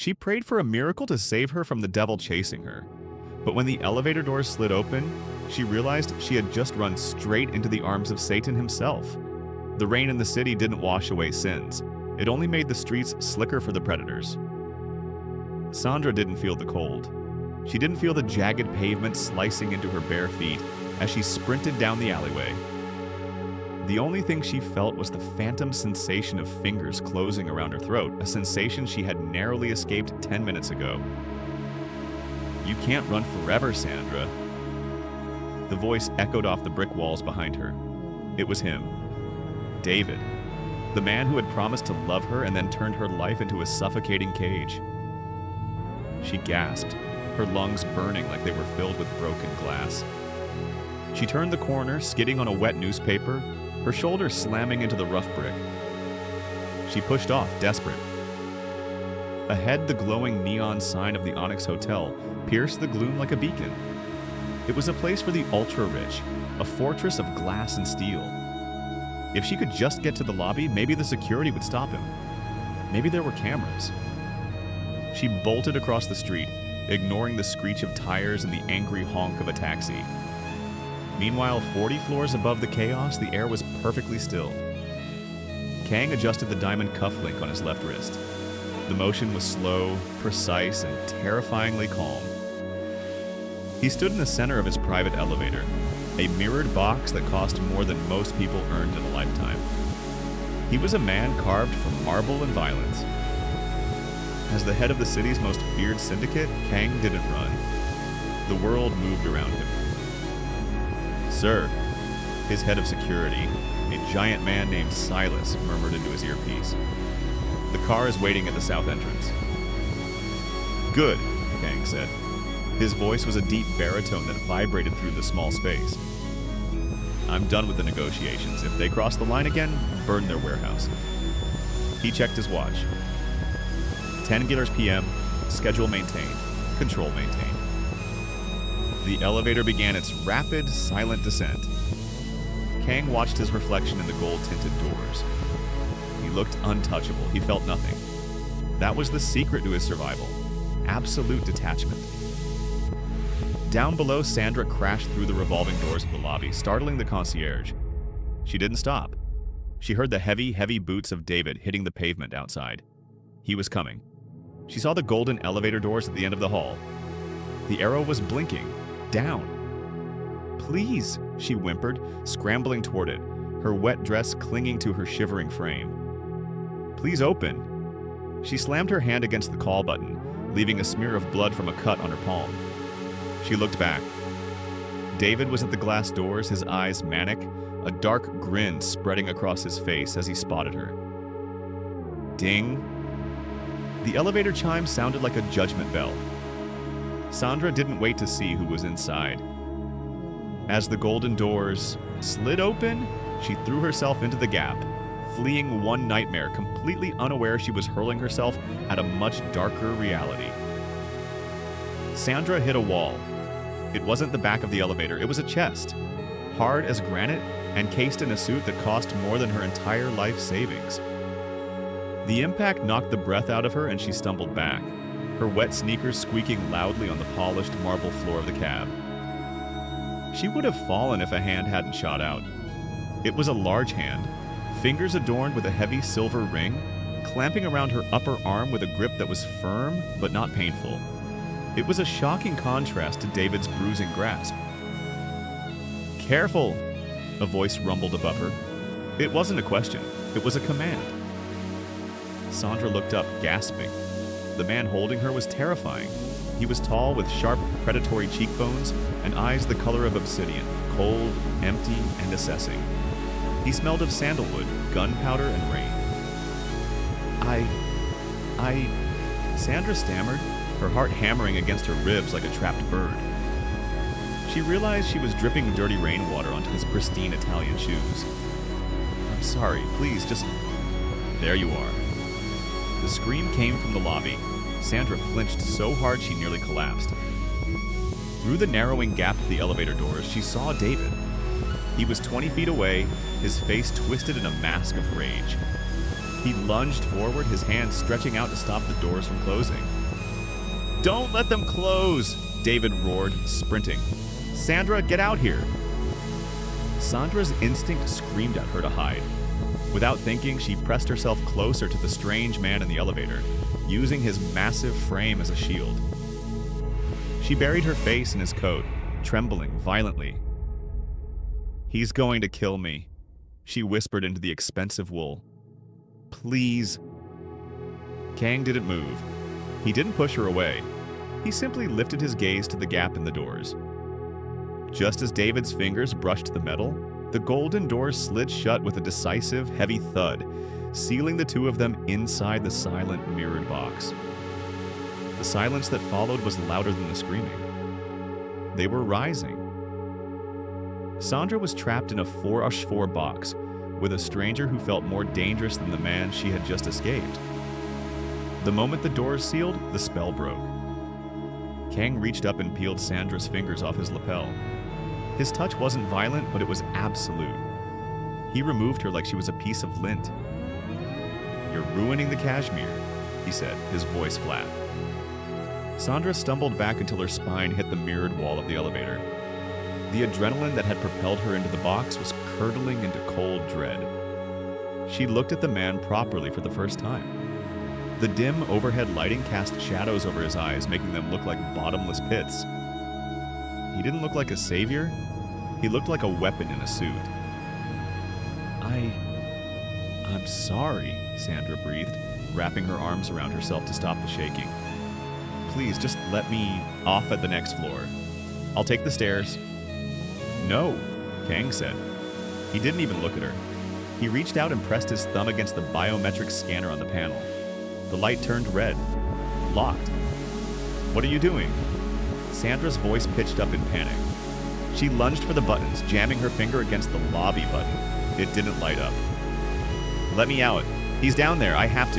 She prayed for a miracle to save her from the devil chasing her. But when the elevator doors slid open, she realized she had just run straight into the arms of Satan himself. The rain in the city didn't wash away sins. It only made the streets slicker for the predators. Sandra didn't feel the cold. She didn't feel the jagged pavement slicing into her bare feet as she sprinted down the alleyway. The only thing she felt was the phantom sensation of fingers closing around her throat, a sensation she had narrowly escaped 10 minutes ago. "You can't run forever, Sandra." The voice echoed off the brick walls behind her. It was him, David, the man who had promised to love her and then turned her life into a suffocating cage. She gasped, her lungs burning like they were filled with broken glass. She turned the corner, skidding on a wet newspaper, her shoulder slamming into the rough brick. She pushed off, desperate. Ahead, the glowing neon sign of the Onyx Hotel pierced the gloom like a beacon. It was a place for the ultra-rich, a fortress of glass and steel. If she could just get to the lobby, maybe the security would stop him. Maybe there were cameras. She bolted across the street, ignoring the screech of tires and the angry honk of a taxi. Meanwhile, 40 floors above the chaos, the air was perfectly still. Kang adjusted the diamond cufflink on his left wrist. The motion was slow, precise, and terrifyingly calm. He stood in the center of his private elevator, a mirrored box that cost more than most people earned in a lifetime. He was a man carved from marble and violence. As the head of the city's most feared syndicate, Kang didn't run. The world moved around him. "Sir," his head of security, a giant man named Silas, murmured into his earpiece. "The car is waiting at the south entrance." "Good," Kang said. His voice was a deep baritone that vibrated through the small space. "I'm done with the negotiations. If they cross the line again, burn their warehouse." He checked his watch. 10 p.m., schedule maintained, control maintained. The elevator began its rapid, silent descent. Kang watched his reflection in the gold-tinted doors. He looked untouchable. He felt nothing. That was the secret to his survival. Absolute detachment. Down below, Sandra crashed through the revolving doors of the lobby, startling the concierge. She didn't stop. She heard the heavy, heavy boots of David hitting the pavement outside. He was coming. She saw the golden elevator doors at the end of the hall. The arrow was blinking. Down. "Please," she whimpered, scrambling toward it, her wet dress clinging to her shivering frame. "Please open." She slammed her hand against the call button, leaving a smear of blood from a cut on her palm. She looked back. David was at the glass doors, his eyes manic, a dark grin spreading across his face as he spotted her. Ding. The elevator chime sounded like a judgment bell. Sandra didn't wait to see who was inside. As the golden doors slid open, she threw herself into the gap, fleeing one nightmare, completely unaware she was hurling herself at a much darker reality. Sandra hit a wall. It wasn't the back of the elevator, it was a chest, hard as granite and cased in a suit that cost more than her entire life savings. The impact knocked the breath out of her and she stumbled back, her wet sneakers squeaking loudly on the polished marble floor of the cab. She would have fallen if a hand hadn't shot out. It was a large hand, fingers adorned with a heavy silver ring, clamping around her upper arm with a grip that was firm but not painful. It was a shocking contrast to David's bruising grasp. "Careful," a voice rumbled above her. It wasn't a question, it was a command. Sandra looked up, gasping. The man holding her was terrifying. He was tall with sharp, predatory cheekbones and eyes the color of obsidian, cold, empty, and assessing. He smelled of sandalwood, gunpowder, and rain. Sandra stammered, her heart hammering against her ribs like a trapped bird. She realized she was dripping dirty rainwater onto his pristine Italian shoes. "I'm sorry, please, just..." "There you are." The scream came from the lobby. Sandra flinched so hard she nearly collapsed. Through the narrowing gap of the elevator doors, she saw David. He was 20 feet away, his face twisted in a mask of rage. He lunged forward, his hands stretching out to stop the doors from closing. "Don't let them close!" David roared, sprinting. "Sandra, get out here!" Sandra's instinct screamed at her to hide. Without thinking, she pressed herself closer to the strange man in the elevator, using his massive frame as a shield. She buried her face in his coat, trembling violently. "He's going to kill me," she whispered into the expensive wool. "Please." Kang didn't move. He didn't push her away. He simply lifted his gaze to the gap in the doors. Just as David's fingers brushed the metal, the golden doors slid shut with a decisive, heavy thud, sealing the two of them inside the silent, mirrored box. The silence that followed was louder than the screaming. They were rising. Sandra was trapped in a 4x4 box with a stranger who felt more dangerous than the man she had just escaped. The moment the doors sealed, the spell broke. Kang reached up and peeled Sandra's fingers off his lapel. His touch wasn't violent, but it was absolute. He removed her like she was a piece of lint. "You're ruining the cashmere," he said, his voice flat. Sandra stumbled back until her spine hit the mirrored wall of the elevator. The adrenaline that had propelled her into the box was curdling into cold dread. She looked at the man properly for the first time. The dim overhead lighting cast shadows over his eyes, making them look like bottomless pits. He didn't look like a savior. He looked like a weapon in a suit. I'm sorry," Sandra breathed, wrapping her arms around herself to stop the shaking. "Please, just let me off at the next floor. I'll take the stairs." "No," Kang said. He didn't even look at her. He reached out and pressed his thumb against the biometric scanner on the panel. The light turned red. Locked. "What are you doing?" Sandra's voice pitched up in panic. She lunged for the buttons, jamming her finger against the lobby button. It didn't light up. "Let me out. He's down there. I have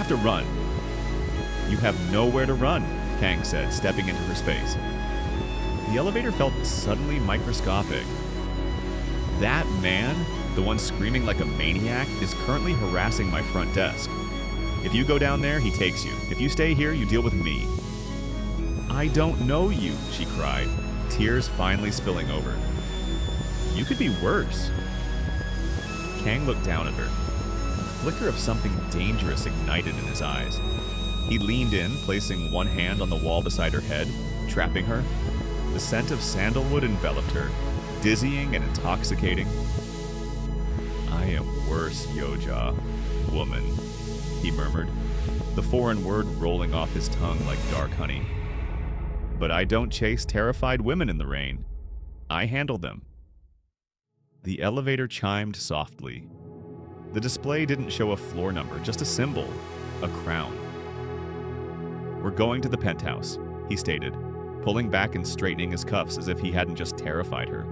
to run." "You have nowhere to run," Kang said, stepping into her space. The elevator felt suddenly microscopic. "That man, the one screaming like a maniac, is currently harassing my front desk. If you go down there, he takes you. If you stay here, you deal with me." "I don't know you," she cried, tears finally spilling over. "You could be worse." Kang looked down at her. A flicker of something dangerous ignited in his eyes. He leaned in, placing one hand on the wall beside her head, trapping her. The scent of sandalwood enveloped her, dizzying and intoxicating. "I am worse, Yoja, woman," he murmured, the foreign word rolling off his tongue like dark honey. "But I don't chase terrified women in the rain. I handle them." The elevator chimed softly. The display didn't show a floor number, just a symbol, a crown. "We're going to the penthouse," he stated, pulling back and straightening his cuffs as if he hadn't just terrified her.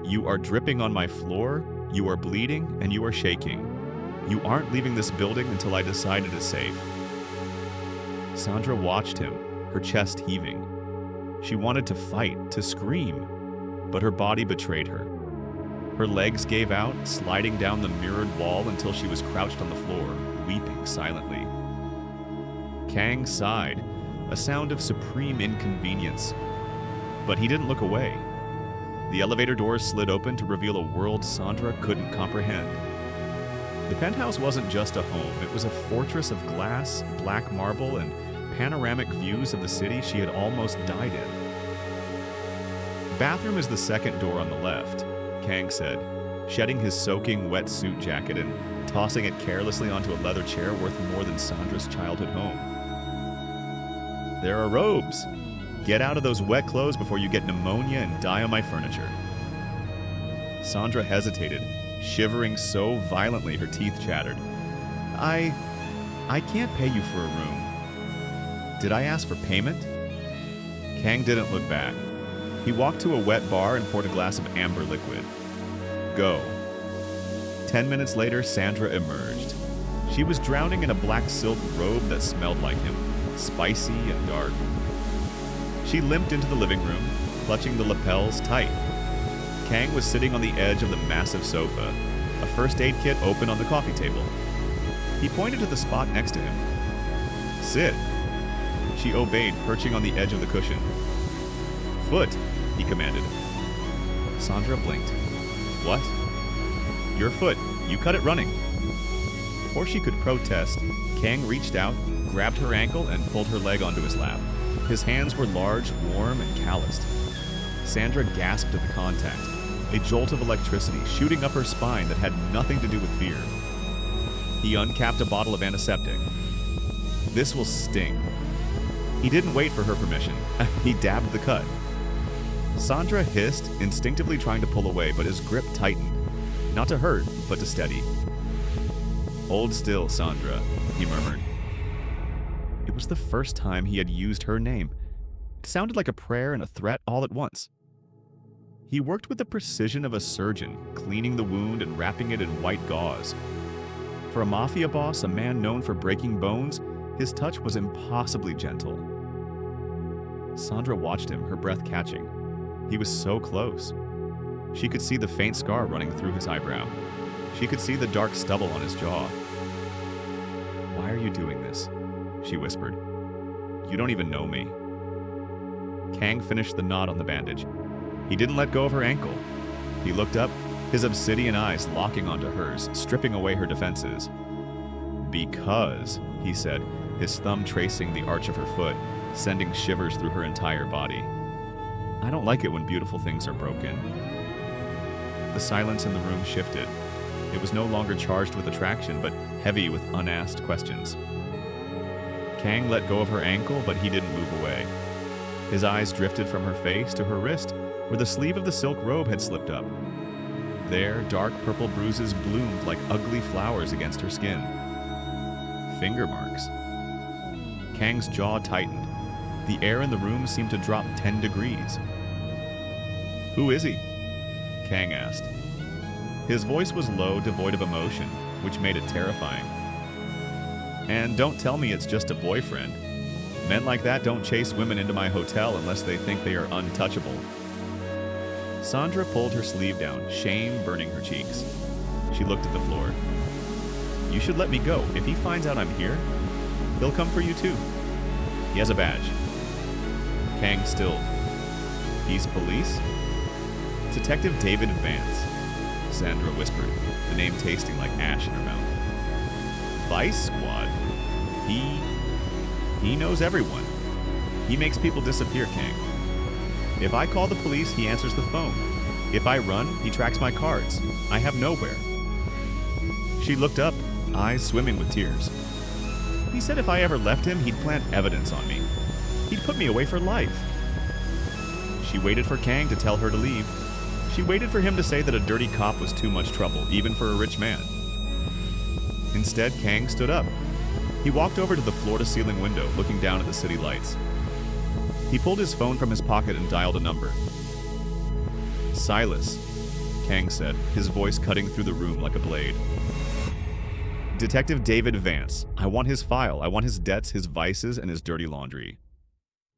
"You are dripping on my floor, you are bleeding, and you are shaking. You aren't leaving this building until I decide it is safe." Sandra watched him, her chest heaving. She wanted to fight, to scream, but her body betrayed her. Her legs gave out, sliding down the mirrored wall until she was crouched on the floor, weeping silently. Kang sighed, a sound of supreme inconvenience. But he didn't look away. The elevator doors slid open to reveal a world Sandra couldn't comprehend. The penthouse wasn't just a home, it was a fortress of glass, black marble, and panoramic views of the city she had almost died in. "Bathroom is the second door on the left," Kang said, shedding his soaking wet suit jacket and tossing it carelessly onto a leather chair worth more than Sandra's childhood home. "There are robes. Get out of those wet clothes before you get pneumonia and die on my furniture." Sandra hesitated, shivering so violently her teeth chattered. I can't pay you for a room." "Did I ask for payment?" Kang didn't look back. He walked to a wet bar and poured a glass of amber liquid. "Go." 10 minutes later, Sandra emerged. She was drowning in a black silk robe that smelled like him, spicy and dark. She limped into the living room, clutching the lapels tight. Kang was sitting on the edge of the massive sofa, a first aid kit open on the coffee table. He pointed to the spot next to him. Sit. She obeyed, perching on the edge of the cushion. Foot, he commanded. Sandra blinked. What? Your foot. You cut it running. Before she could protest, Kang reached out, grabbed her ankle, and pulled her leg onto his lap. His hands were large, warm, and calloused. Sandra gasped at the contact, a jolt of electricity shooting up her spine that had nothing to do with fear. He uncapped a bottle of antiseptic. This will sting. He didn't wait for her permission. He dabbed the cut. Sandra hissed, instinctively trying to pull away, but his grip tightened. Not to hurt, but to steady. Hold still, Sandra, he murmured. It was the first time he had used her name. It sounded like a prayer and a threat all at once. He worked with the precision of a surgeon, cleaning the wound and wrapping it in white gauze. For a mafia boss, a man known for breaking bones, his touch was impossibly gentle. Sandra watched him, her breath catching. He was so close. She could see the faint scar running through his eyebrow. She could see the dark stubble on his jaw. Why are you doing this? She whispered. You don't even know me. Kang finished the knot on the bandage. He didn't let go of her ankle. He looked up, his obsidian eyes locking onto hers, stripping away her defenses. Because, he said, his thumb tracing the arch of her foot, sending shivers through her entire body. I don't like it when beautiful things are broken. The silence in the room shifted. It was no longer charged with attraction, but heavy with unasked questions. Kang let go of her ankle, but he didn't move away. His eyes drifted from her face to her wrist, where the sleeve of the silk robe had slipped up. There, dark purple bruises bloomed like ugly flowers against her skin. Finger marks. Kang's jaw tightened. The air in the room seemed to drop 10 degrees. Who is he? Kang asked. His voice was low, devoid of emotion, which made it terrifying. And don't tell me it's just a boyfriend. Men like that don't chase women into my hotel unless they think they are untouchable. Sandra pulled her sleeve down, shame burning her cheeks. She looked at the floor. You should let me go. If he finds out I'm here, he'll come for you too. He has a badge. Kang stilled. He's police? Detective David Vance, Sandra whispered, the name tasting like ash in her mouth. Vice Squad? He knows everyone. He makes people disappear, Kang. If I call the police, he answers the phone. If I run, he tracks my cards. I have nowhere. She looked up, eyes swimming with tears. He said if I ever left him, he'd plant evidence on me. He'd put me away for life. She waited for Kang to tell her to leave. She waited for him to say that a dirty cop was too much trouble, even for a rich man. Instead, Kang stood up. He walked over to the floor-to-ceiling window, looking down at the city lights. He pulled his phone from his pocket and dialed a number. Silas, Kang said, his voice cutting through the room like a blade. Detective David Vance. I want his file. I want his debts, his vices, and his dirty laundry.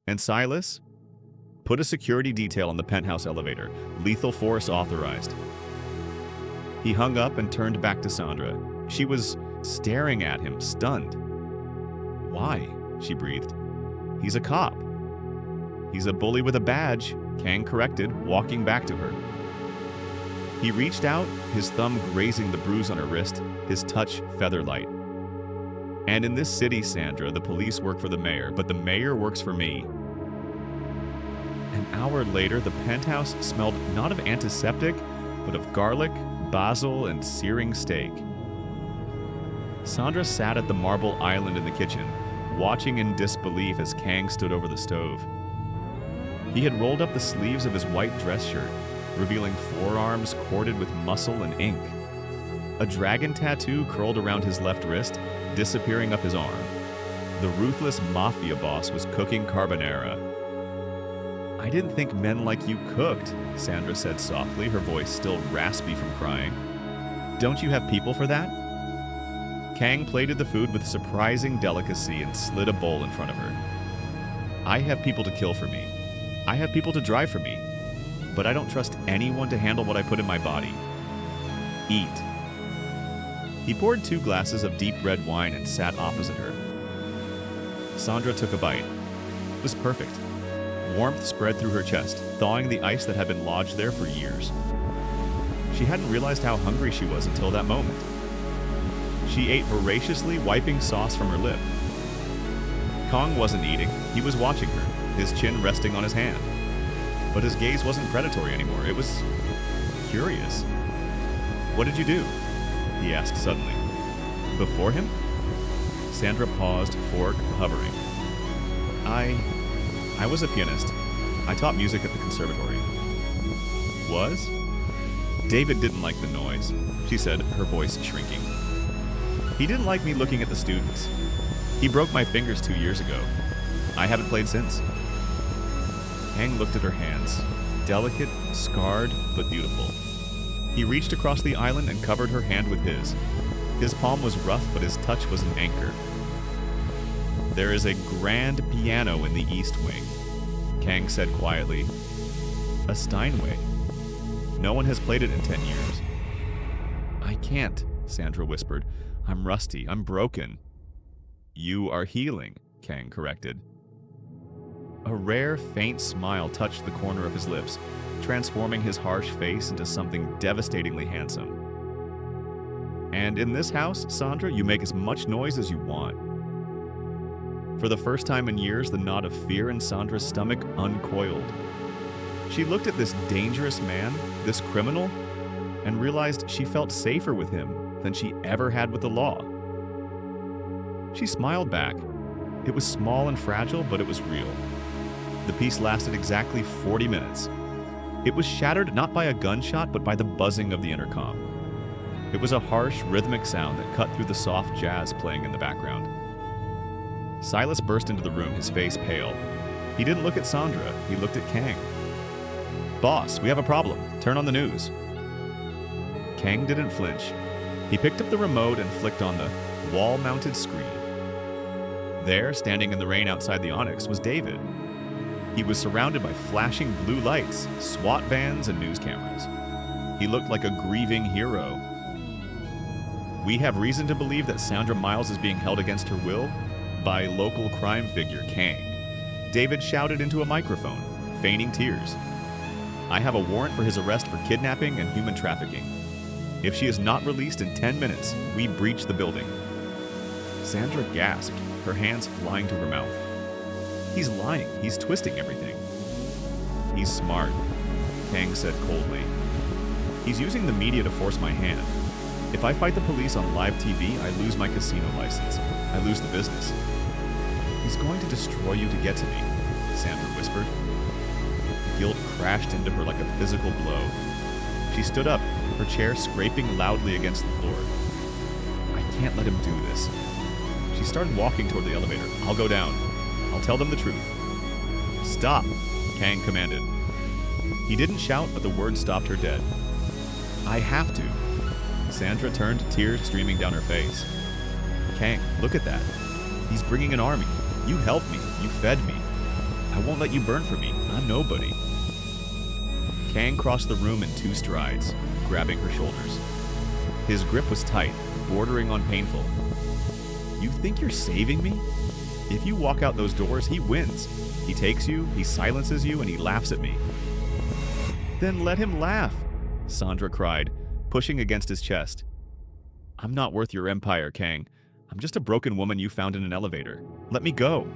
And Silas? Put a security detail on the penthouse elevator. Lethal force authorized. He hung up and turned back to Sandra. She was staring at him, stunned. Why? She breathed. He's a cop. He's a bully with a badge, Kang corrected, walking back to her. He reached out, his thumb grazing the bruise on her wrist, his touch feather-light. And in this city, Sandra, the police work for the mayor, but the mayor works for me. An hour later, the penthouse smelled not of antiseptic, but of garlic, basil, and searing steak. Sandra sat at the marble island in the kitchen, watching in disbelief as Kang stood over the stove. He had rolled up the sleeves of his white dress shirt, revealing forearms corded with muscle and ink. A dragon tattoo curled around his left wrist, disappearing up his arm. The ruthless Mafia Boss was cooking carbonara. I didn't think men like you cooked, Sandra said softly, her voice still raspy from crying. Don't you have people for that? Kang plated the food with surprising delicacy and slid a bowl in front of her. I have people to kill for me. I have people to drive for me. But I don't trust anyone to handle what I put in my body. Eat. He poured 2 glasses of deep red wine and sat opposite her. Sandra took a bite. It was perfect. Warmth spread through her chest, thawing the ice that had been lodged there for years. She hadn't realized how hungry she was until that moment. She ate voraciously, wiping sauce from her lip. Kang wasn't eating, he was watching her, his chin resting on his hand. But his gaze wasn't predatory anymore, it was curious. "What did you do?" he asked suddenly. "Before him?" Sandra paused, fork hovering. I was a pianist. I taught music at the conservatory." "Was?" "David didn't like the noise," she said, her voice shrinking. "He didn't like me looking at the students. He broke my fingers 2 years ago. I haven't played since." Kang looked at her hands, delicate, scarred, but beautiful. He reached across the island and covered her hand with his. His palm was rough, but his touch was an anchor. "There is a grand piano in the East Wing," Kang said quietly. "A Steinway. No one has played it in 10 years." "I can't," Sandra whispered. "I'm rusty. I'm broken." "You are healing," Kang corrected. A rare, faint smile touched the corner of his lips, transforming his harsh face into something devastatingly handsome. "And in this house, Sandra, you make as much noise as you want." For the first time in years, the knot of fear in Sandra's stomach uncoiled. She looked at this dangerous man, this criminal, and realized she felt safer with him than she ever had with the law. She smiled back. It was small and fragile, but it was real. The peace lasted exactly 40 minutes. It was shattered not by a gunshot, but by the buzzing of the intercom. It was a harsh, rhythmic sound that cut through the soft jazz playing in the background. Silas burst into the room, his face pale. He didn't look at Sandra, he looked at Kang. "Boss, we have a problem. Turn on the news." Kang didn't flinch. He picked up the remote and flicked on the wall-mounted screen. There, standing in the rain outside the Onyx, was David. He was surrounded by flashing blue lights, SWAT vans, and news cameras. He looked like a grieving hero. "We have reason to believe that Sandra Miles is being held against her will by local crime figure Kang," David shouted into a microphone, feigning tears. "I have a warrant for his arrest for kidnapping and human trafficking. If she is not released in 10 minutes, we breach the building." Sandra gasped, her hands flying to her mouth. "He's lying. He's twisting everything." "He's smart," Kang said coldly. "He's using the media to force my hand. If I fight the police on live TV, I lose my casino license. I lose the business." "He's going to destroy you to get to me," Sandra whispered. Guilt crashed into her like a physical blow. She stood up, her chair scraping loudly against the floor. "I can't let him do this." She started walking toward the elevator. "I'll go down. I'll tell them the truth." "Stop," Kang commanded. He didn't shout, but the words stopped her dead. "I have to." Sandra turned, tears streaming down her face. "Kang, look at that. He's bringing an army. You helped me. You fed me. I won't let you burn for me. I'm nobody." Kang crossed the room in 2 strides, grabbing her shoulders. His grip was tight, bordering on painful. "You think you're saving me? If you walk out those doors, he wins. He takes you, he silences you, and he laughs at me." "Then let him laugh," Sandra cried, pushing against his chest. "I'm not worth your empire, Kang. I'm just a broken woman you found in an elevator. Let me go."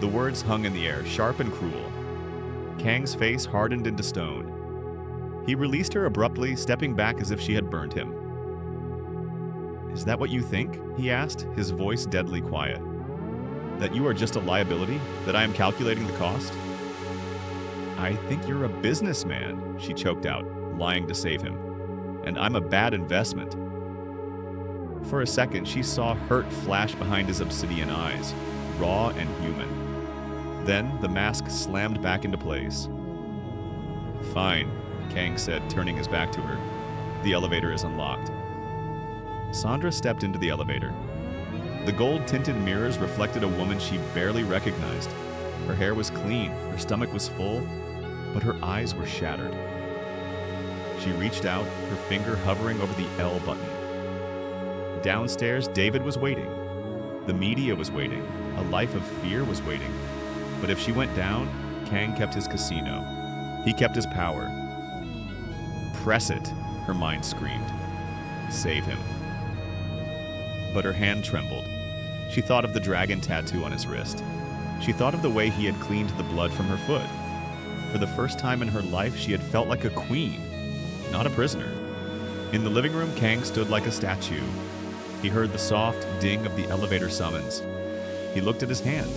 The words hung in the air, sharp and cruel. Kang's face hardened into stone. He released her abruptly, stepping back as if she had burned him. "Is that what you think?" he asked, his voice deadly quiet. "That you are just a liability? That I am calculating the cost?" "I think you're a businessman," she choked out, lying to save him. "And I'm a bad investment." For a second, she saw hurt flash behind his obsidian eyes, raw and human. Then the mask slammed back into place. "Fine," Kang said, turning his back to her. "The elevator is unlocked." Sandra stepped into the elevator. The gold-tinted mirrors reflected a woman she barely recognized. Her hair was clean, her stomach was full, but her eyes were shattered. She reached out, her finger hovering over the L button. Downstairs, David was waiting. The media was waiting. A life of fear was waiting. But if she went down, Kang kept his casino. He kept his power. Press it, her mind screamed. Save him. But her hand trembled. She thought of the dragon tattoo on his wrist. She thought of the way he had cleaned the blood from her foot. For the first time in her life, she had felt like a queen, not a prisoner. In the living room, Kang stood like a statue. He heard the soft ding of the elevator summons. He looked at his hand.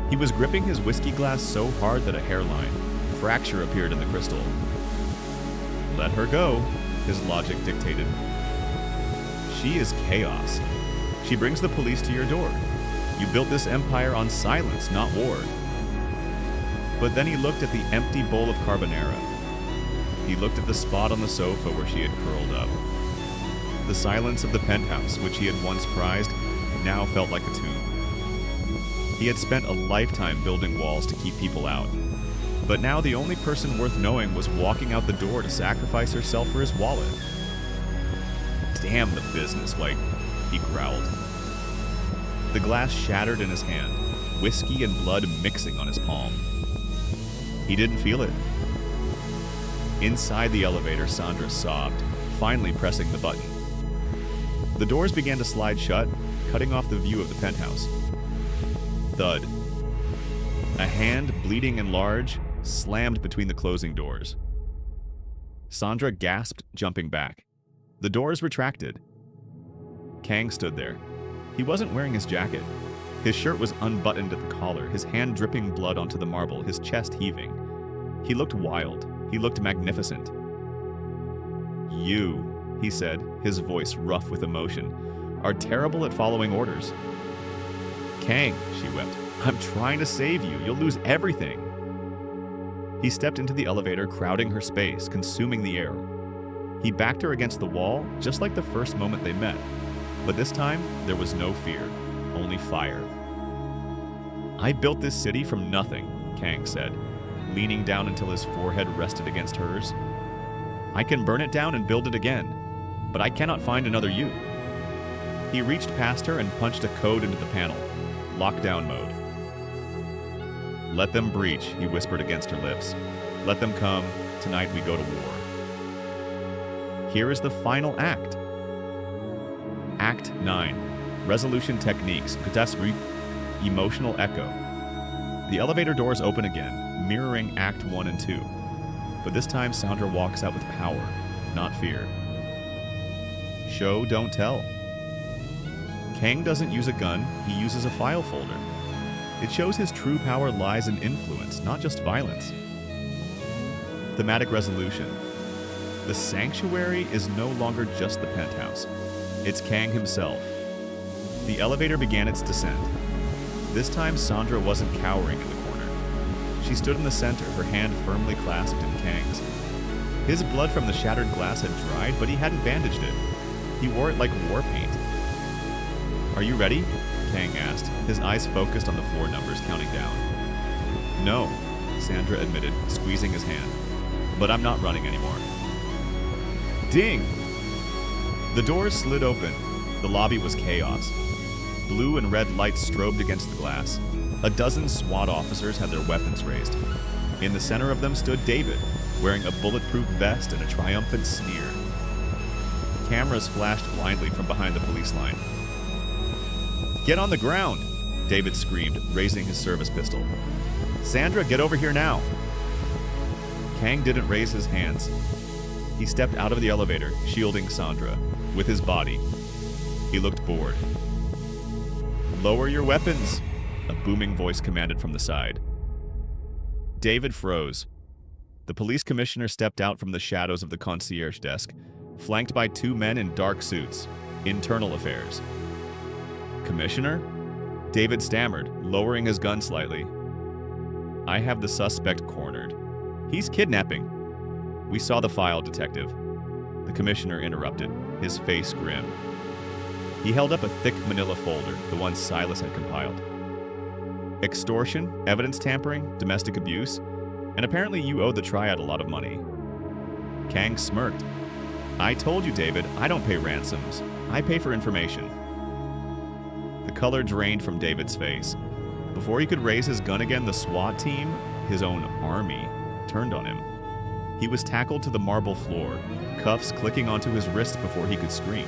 He was gripping his whiskey glass so hard that a hairline, fracture appeared in the crystal. Let her go, his logic dictated. She is chaos. She brings the police to your door. You built this empire on silence, not war. But then he looked at the empty bowl of carbonara. He looked at the spot on the sofa where she had curled up. The silence of the penthouse, which he had once prized, now felt like a tomb. He had spent a lifetime building walls to keep people out. But now the only person worth knowing was walking out the door to sacrifice herself for his wallet. Damn the business, like, he growled. The glass shattered in his hand, whiskey and blood mixing on his palm. He didn't feel it. Inside the elevator, Sandra sobbed, finally pressing the button. The doors began to slide shut, cutting off the view of the penthouse. Thud. A hand, bleeding and large, slammed between the closing doors. Sandra gasped, jumping back. The doors retracted. Kang stood there. He wasn't wearing his jacket. His shirt was unbuttoned at the collar, his hand dripping blood onto the marble, his chest heaving. He looked wild. He looked magnificent. You, he said, his voice rough with emotion, are terrible at following orders. Kang, she wept, I'm trying to save you. You'll lose everything. He stepped into the elevator, crowding her space, consuming the air. He backed her against the wall, just like the first moment they met. But this time, there was no fear, only fire. I built this city from nothing, Kang said, leaning down until his forehead rested against hers. I can burn it down and build it again, but I cannot find another you. He reached past her and punched a code into the panel. Lockdown mode. Let them breach, he whispered against her lips. Let them come. Tonight we go to war. Here is the final act. Act 9. Resolution techniques. Catastrophe. Emotional echo. The elevator doors open again, mirroring Act 1 and 2. But this time Sandra walks out with power, not fear. Show, don't tell. Kang doesn't use a gun, he uses a file folder. It shows his true power lies in influence, not just violence. Thematic resolution. The sanctuary is no longer just the penthouse. It's Kang himself. The elevator began its descent. This time Sandra wasn't cowering in the corner. She stood in the center, her hand firmly clasped in Kang's. His blood from the shattered glass had dried, but he hadn't bandaged it. He wore it like war paint. Are you ready? Kang asked, his eyes focused on the floor numbers counting down. No, Sandra admitted, squeezing his hand. But I'm not running anymore. Ding! The doors slid open. The lobby was chaos. Blue and red lights strobed against the glass. A dozen SWAT officers had their weapons raised. In the center of them stood David, wearing a bulletproof vest and a triumphant sneer. Cameras flashed blindly from behind the police line. Get on the ground, David screamed, raising his service pistol. Sandra, get over here now. Kang didn't raise his hands. He stepped out of the elevator, shielding Sandra, with his body. He looked bored. Lower your weapons, a booming voice commanded from the side. David froze. The police commissioner stepped out from the shadows of the concierge desk, flanked by two men in dark suits. Internal affairs. Commissioner? David stammered, lowering his gun slightly. I have the suspect cornered. He's kidnapping. We saw the file, Detective. The commissioner interrupted, his face grim. He held up a thick manila folder, the one Silas had compiled. Extortion, evidence tampering, domestic abuse, and apparently you owe the triad a lot of money. Kang smirked. I told you, David, I don't pay ransoms. I pay for information. The color drained from David's face. Before he could raise his gun again, the SWAT team, his own army, turned on him. He was tackled to the marble floor, cuffs clicking onto his wrist before he could scream.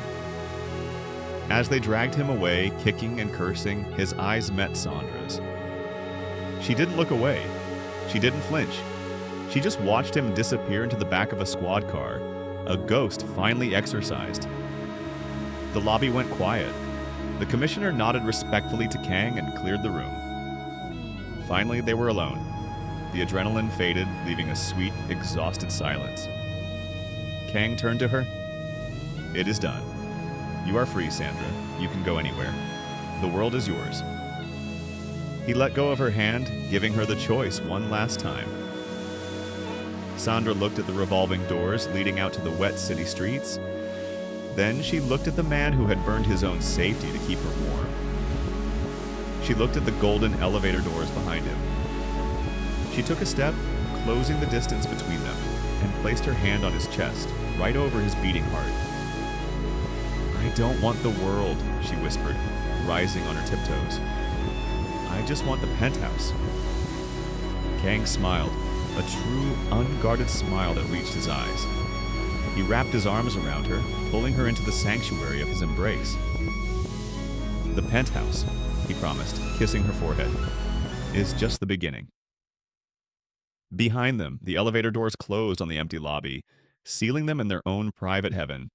As they dragged him away, kicking and cursing, his eyes met Sandra's. She didn't look away. She didn't flinch. She just watched him disappear into the back of a squad car, a ghost finally exorcised. The lobby went quiet. The commissioner nodded respectfully to Kang and cleared the room. Finally, they were alone. The adrenaline faded, leaving a sweet, exhausted silence. Kang turned to her. "It is done. You are free, Sandra. You can go anywhere. The world is yours." He let go of her hand, giving her the choice one last time. Sandra looked at the revolving doors leading out to the wet city streets. Then she looked at the man who had burned his own safety to keep her warm. She looked at the golden elevator doors behind him. She took a step, closing the distance between them, and placed her hand on his chest, right over his beating heart. "I don't want the world," she whispered, rising on her tiptoes. "I just want the penthouse." Kang smiled, a true, unguarded smile that reached his eyes. He wrapped his arms around her, pulling her into the sanctuary of his embrace. "The penthouse," he promised, kissing her forehead, "is just the beginning." Behind them, the elevator doors closed on the empty lobby, sealing them in their own private heaven.